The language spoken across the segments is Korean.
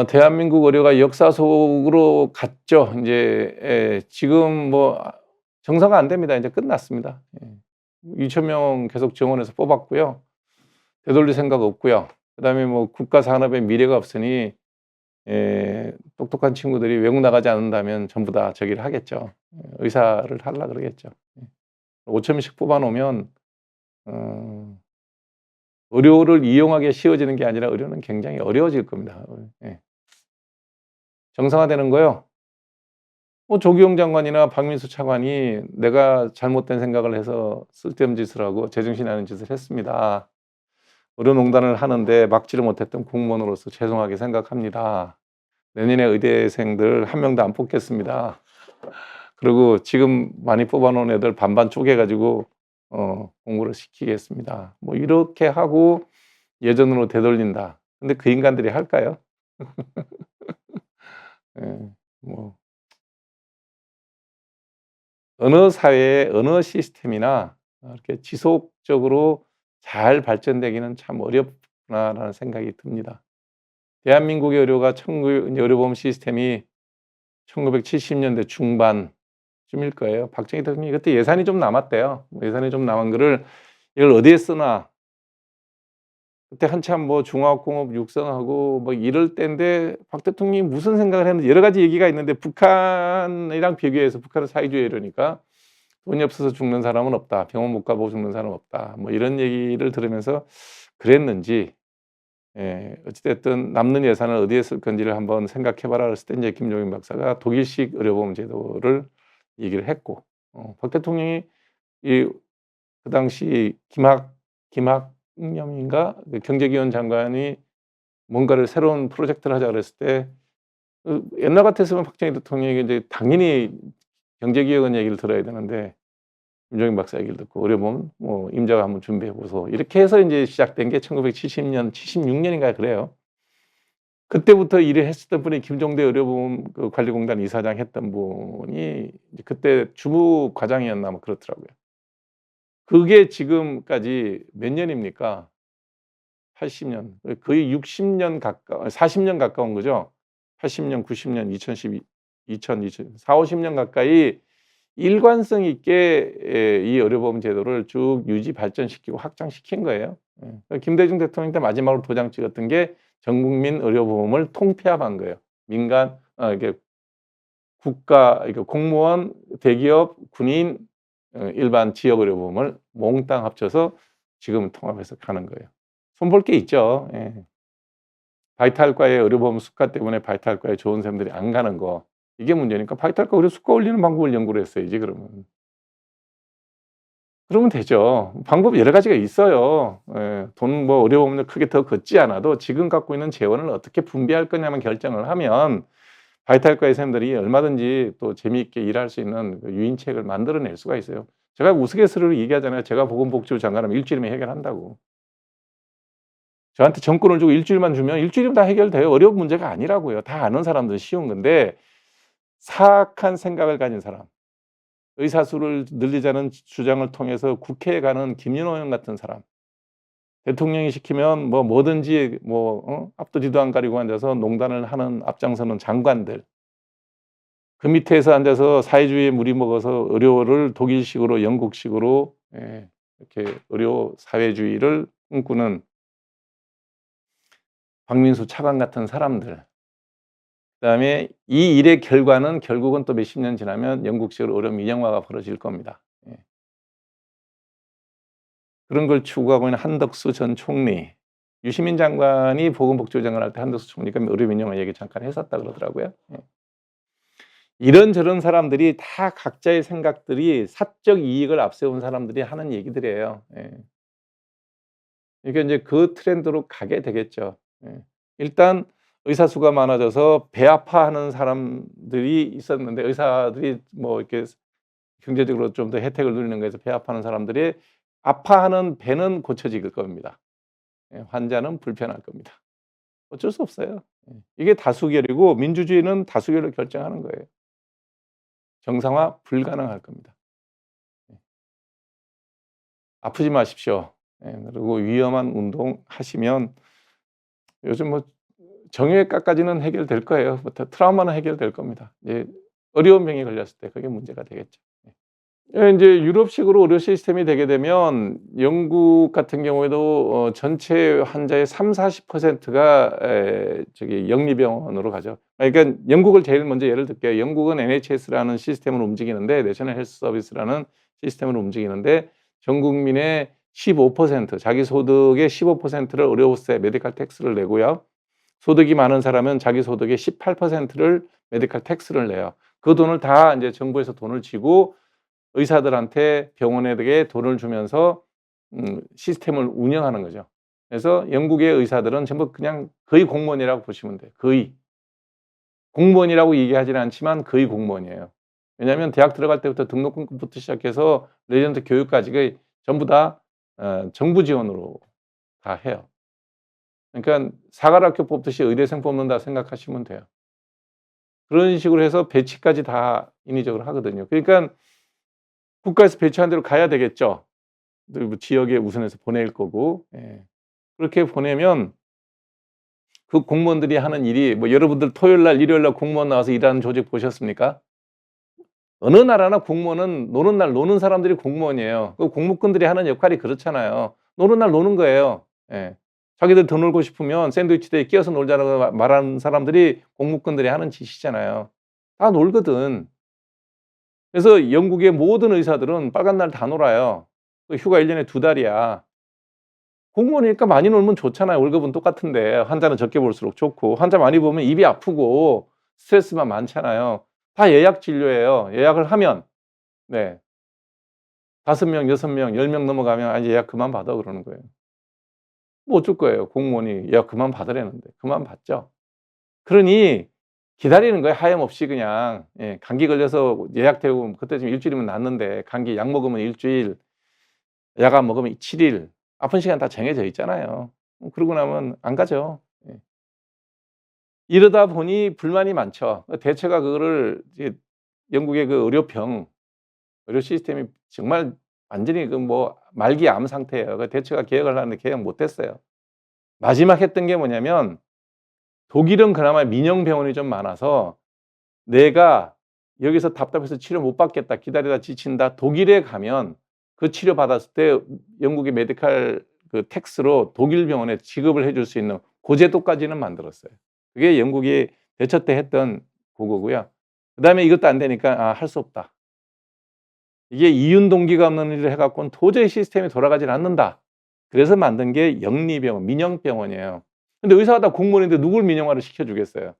대한민국 의료가 역사 속으로 갔죠. 인제 지금 뭐 정상화 안 됩니다. 이제 끝났습니다. 2천 명 계속 정원해서 뽑았고요. 되돌릴 생각 없고요. 그다음에 뭐 국가 산업의 미래가 없으니 똑똑한 친구들이 외국 나가지 않는다면 전부 다 저기를 하겠죠. 의사를 하려 그러겠죠. 5천 명씩 뽑아 놓으면 어 의료를 이용하기가 쉬워지는 게 아니라 의료는 굉장히 어려워질 겁니다. 예. 정상화되는 거요. 조기용 장관이나 박민수 차관이 내가 잘못된 생각을 해서 쓸데없는 짓을 하고 제정신이 아닌 짓을 했습니다. 의료농단을 하는데 막지를 못했던 공무원으로서 죄송하게 생각합니다. 내년에 의대생들 한 명도 안 뽑겠습니다. 그리고 지금 많이 뽑아놓은 애들 반반 쪼개가지고 공부를 시키겠습니다. 뭐 이렇게 하고 예전으로 되돌린다. 근데 그 인간들이 할까요? 예, 뭐 어느 사회의 어느 시스템이나 이렇게 지속적으로 잘 발전되기는 참 어렵구나라는 생각이 듭니다. 대한민국의 의료가 의료보험 시스템이 1970년대 중반쯤일 거예요. 박정희 대통령이 그때 예산이 좀 남았대요. 예산이 좀 남은 거를 이걸 어디에 쓰나. 그때 한참 뭐 중화학공업 육성하고 뭐 이럴 때인데 박 대통령이 무슨 생각을 했는지 여러 가지 얘기가 있는데 북한이랑 비교해서 북한은 사회주의 이러니까 돈이 없어서 죽는 사람은 없다. 병원 못 가보고 죽는 사람은 없다. 뭐 이런 얘기를 들으면서 그랬는지 어찌 됐든 남는 예산을 어디에 쓸 건지를 한번 생각해 봐라 그랬을 때 이제 김종인 박사가 독일식 의료보험 제도를 얘기를 했고 박 대통령이 그 당시 김학념인가 그 경제기원 장관이 뭔가를 새로운 프로젝트를 하자 그랬을 때 옛날 같았으면 박정희 대통령이 이제 당연히 경제기획원 얘기를 들어야 되는데 김종인 박사 얘기를 듣고 의료보험 뭐 임자가 한번 준비해 보소 이렇게 해서 이제 시작된 게 1970년, 76년인가 그래요. 그때부터 일을 했었던 분이 김종대 의료보험 그 관리공단 이사장 했던 분이 이제 그때 주무 과장이었나 뭐 그렇더라고요. 그게 지금까지 몇 년입니까? 80년. 거의 60년 40년 가까운 거죠. 80년, 90년, 2012, 2000, 40, 50년 가까이 일관성 있게 이 의료보험 제도를 쭉 유지 발전시키고 확장시킨 거예요. 김대중 대통령 때 마지막으로 도장 찍었던 게 전국민 의료보험을 통폐합한 거예요. 민간 이게 국가 이게 공무원, 대기업, 군인, 일반 지역 의료보험을 몽땅 합쳐서 지금은 통합해서 가는 거예요. 손볼 게 있죠. 예. 바이탈과의 의료보험 수가 때문에 바이탈과에 좋은 사람들이 안 가는 거 이게 문제니까 바이탈과 의료 수가 올리는 방법을 연구를 했어야지 그러면. 그러면 되죠. 방법이 여러 가지가 있어요. 예. 돈 뭐 의료보험료 크게 더 걷지 않아도 지금 갖고 있는 재원을 어떻게 분배할 거냐만 결정을 하면 바이탈과의 사람들이 얼마든지 또 재미있게 일할 수 있는 그 유인책을 만들어낼 수가 있어요. 제가 우스갯소리로 얘기하잖아요. 제가 보건복지부 장관하면 일주일이면 해결한다고. 저한테 정권을 주고 일주일만 주면 일주일이면 다 해결돼요. 어려운 문제가 아니라고요. 다 아는 사람들은 쉬운 건데 사악한 생각을 가진 사람, 의사수를 늘리자는 주장을 통해서 국회에 가는 김윤호 형 같은 사람, 대통령이 시키면 뭐 뭐든지 앞도 뒤도 안 가리고 앉아서 농단을 하는 앞장서는 장관들, 그 밑에서 앉아서 사회주의에 무리먹어서 의료를 독일식으로 영국식으로 이렇게 의료 사회주의를 꿈꾸는 박민수 차관 같은 사람들. 그다음에 이 일의 결과는 결국은 또 몇십 년 지나면 영국식으로 의료 민영화가 벌어질 겁니다. 그런 걸 추구하고 있는 한덕수 전 총리, 유시민 장관이 보건복지부 장관할 때 한덕수 총리가 의료 민영화 얘기 잠깐 했었다 그러더라고요. 이런저런 사람들이 다 각자의 생각들이 사적 이익을 앞세운 사람들이 하는 얘기들이에요. 그러니까 인제 그 트렌드로 가게 되겠죠. 일단 의사 수가 많아져서 배 아파하는 사람들이 있었는데 의사들이 뭐 이렇게 경제적으로 좀 더 혜택을 누리는 거에서 배 아파하는 사람들이 아파하는 배는 고쳐질 겁니다. 환자는 불편할 겁니다. 어쩔 수 없어요. 이게 다수결이고 민주주의는 다수결로 결정하는 거예요. 정상화 불가능할 겁니다. 아프지 마십시오. 그리고 위험한 운동 하시면 요즘 뭐 정형외과까지는 해결될 거예요. 트라우마는 해결될 겁니다. 이제 어려운 병이 걸렸을 때 그게 문제가 되겠죠. 예, 인제 유럽식으로 의료 시스템이 되게 되면 영국 같은 경우에도 전체 환자의 30~40%가 저기 영리병원으로 가죠. 그러니까 영국을 제일 먼저 예를 들게요. 영국은 NHS라는 시스템으로 움직이는데 내셔널 헬스 서비스라는 시스템으로 움직이는데 전 국민의 15% 자기 소득의 15%를 의료세 메디컬 텍스를 내고요. 소득이 많은 사람은 자기 소득의 18%를 메디컬 텍스를 내요. 그 돈을 다 인제 정부에서 돈을 쥐고 의사들한테 병원에게 돈을 주면서 시스템을 운영하는 거죠. 그래서 영국의 의사들은 전부 그냥 거의 공무원이라고 보시면 돼요. 거의. 공무원이라고 얘기하지는 않지만 거의 공무원이에요. 왜냐하면 대학 들어갈 때부터 등록금부터 시작해서 레지던트 교육까지 거의 전부 다 정부 지원으로 다 해요. 그러니까 사관학교 뽑듯이 의대생 뽑는다 생각하시면 돼요. 그런 식으로 해서 배치까지 다 인위적으로 하거든요. 그러니까 국가에서 배치한 대로 가야 되겠죠. 뭐 지역에 우선해서 보낼 거고. 예. 그렇게 보내면 그 공무원들이 하는 일이 뭐 여러분들 토요일 날 일요일 날 공무원 나와서 일하는 조직 보셨습니까? 어느 나라나 공무원은 노는 날 노는 사람들이 공무원이에요. 그 공무꾼들이 하는 역할이 그렇잖아요. 노는 날 노는 거예요. 예. 자기들 더 놀고 싶으면 샌드위치대에 끼어서 놀자라고 말하는 사람들이 공무꾼들이 하는 짓이잖아요. 다 놀거든. 그래서 영국의 모든 의사들은 빨간 날 다 놀아요. 그 휴가 1 년에 2 달이야. 공무원이니까 많이 놀면 좋잖아요. 월급은 똑같은데 환자는 적게 볼수록 좋고 환자 많이 보면 입이 아프고 스트레스만 많잖아요. 다 예약 진료예요. 예약을 하면 네. 5 명, 6 명, 10명 넘어가면 "아 예약 그만 받아." 그러는 거예요. 뭐 어쩔 거예요. 공무원이 예약 그만 받으라는데. 그만 받죠. 그러니 기다리는 거예요. 하염없이 그냥. 예. 감기 걸려서 예약되고 그때쯤 1 주일이면 낫는데 감기 약 먹으면 1 주일, 약 안 먹으면 7 일. 아픈 시간 다 정해져 있잖아요. 그러고 나면 안 가죠. 예. 이러다 보니 불만이 많죠. 대체가 그거를 이제 영국의 그 의료 시스템이 정말 완전히 그 뭐 말기 암 상태예요. 그 대체가 개혁을 하는데 개혁 못 했어요. 마지막 했던 게 뭐냐면 독일은 그나마 민영 병원이 좀 많아서 내가 여기서 답답해서 치료 못 받겠다, 기다리다 지친다. 독일에 가면 그 치료 받았을 때 영국의 메디칼 그 텍스로 독일 병원에 지급을 해줄 수 있는 고 제도까지는 만들었어요. 그게 영국이 대처 때 했던 그거고요. 그다음에 이것도 안 되니까 '아 할 수 없다.' 이게 이윤 동기가 없는 일을 해 갖고는 도저히 시스템이 돌아가질 않는다. 그래서 만든 게 영리병원, 민영병원이에요. 근데 의사가 다 공무원인데 누굴 민영화를 시켜 주겠어요.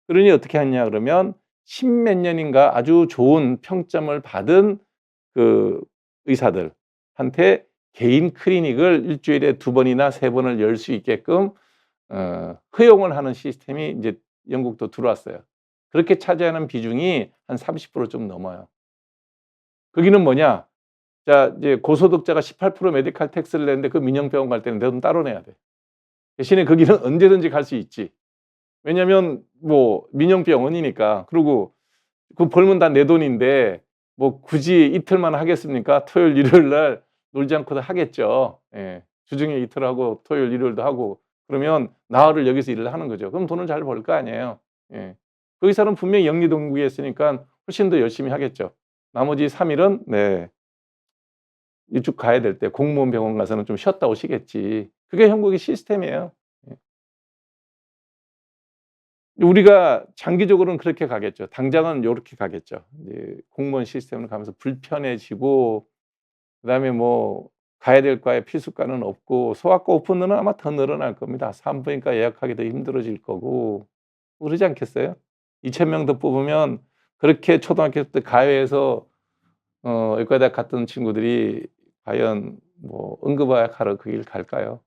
그러니 어떻게 했냐 그러면 십몇 년인가 아주 좋은 평점을 받은 그 의사들한테 개인 클리닉을 일 주일에 2 번이나 3 번을 열 수 있게끔 허용을 하는 시스템이 인제 영국도 들어왔어요. 그렇게 차지하는 비중이 한 30%좀 넘어요. 거기는 뭐냐? 자 이제 고소득자가 18% 메디칼 텍스를 내는데 그 민영병원 갈 때는 내 돈 따로 내야 돼. 대신에 거기는 언제든지 갈 수 있지. 왜냐면 뭐 민영병원이니까. 그리고 그 벌면 다 내 돈인데 뭐 굳이 이틀만 하겠습니까? 토요일 일요일 날 놀지 않고도 하겠죠. 예. 주중에 이틀 하고 토요일 일요일도 하고 그러면 나흘을 여기서 일을 하는 거죠. 그럼 돈을 잘 벌 거 아니에요. 예. 그 의사는 분명히 영리 동기에 있으니까 훨씬 더 열심히 하겠죠. 나머지 3 일은 네. 일찍 가야 될 때 공무원 병원 가서는 좀 쉬었다 오시겠지. 그게 영국의 시스템이에요. 예. 우리가 장기적으로는 그렇게 가겠죠. 당장은 요렇게 가겠죠. 이제 공무원 시스템으로 가면서 불편해지고 그다음에 뭐 가야 될 과에 필수과는 없고 소아과 오픈은 아마 더 늘어날 겁니다. 산부인과 예약하기 더 힘들어질 거고 그러지 않겠어요? 2,000명 더 뽑으면 그렇게 초등학교 때 가요에서 의과대학 갔던 친구들이 과연 뭐 응급의학 하러 그 길 갈까요?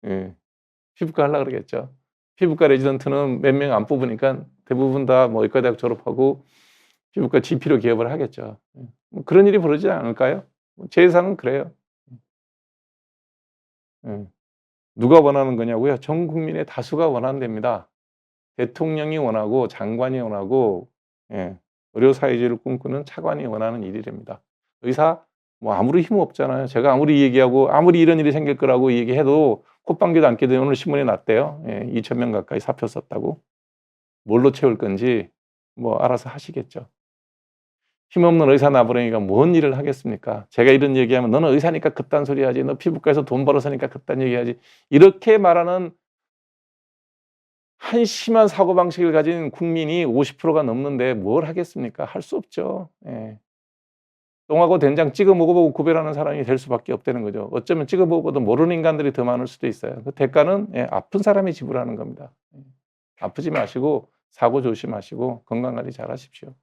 예. 피부과 하려고 그러겠죠. 피부과 레지던트는 몇 명 안 뽑으니까 대부분 다 뭐 의과대학 졸업하고 피부과 GP로 기업을 하겠죠. 예. 뭐 그런 일이 벌어지지 않을까요? 제 예상은 그래요. 예. 누가 원하는 거냐고요? 전 국민의 다수가 원한답니다. 대통령이 원하고 장관이 원하고 예. 의료 사회주의를 꿈꾸는 차관이 원하는 일이랍니다. 의사 뭐 아무리 힘 없잖아요. 제가 아무리 얘기하고 아무리 이런 일이 생길 거라고 얘기해도 콧방귀도 안 끼더니 오늘 신문에 났대요. 예, 2,000명 가까이 사표 썼다고. 뭘로 채울 건지 뭐 알아서 하시겠죠. 힘없는 의사 나부랭이가 뭔 일을 하겠습니까? 제가 이런 얘기하면 너는 의사니까 그딴 소리 하지. 너 피부과에서 돈 벌어서니까 그딴 얘기하지. 이렇게 말하는 한심한 사고방식을 가진 국민이 50%가 넘는데 뭘 하겠습니까? 할 수 없죠. 예. 똥하고 된장 찍어 먹어보고 구별하는 사람이 될 수밖에 없다는 거죠. 어쩌면 찍어 먹어도 모르는 인간들이 더 많을 수도 있어요. 그 대가는 예, 아픈 사람이 지불하는 겁니다. 예. 아프지 마시고 사고 조심하시고 건강 관리 잘 하십시오.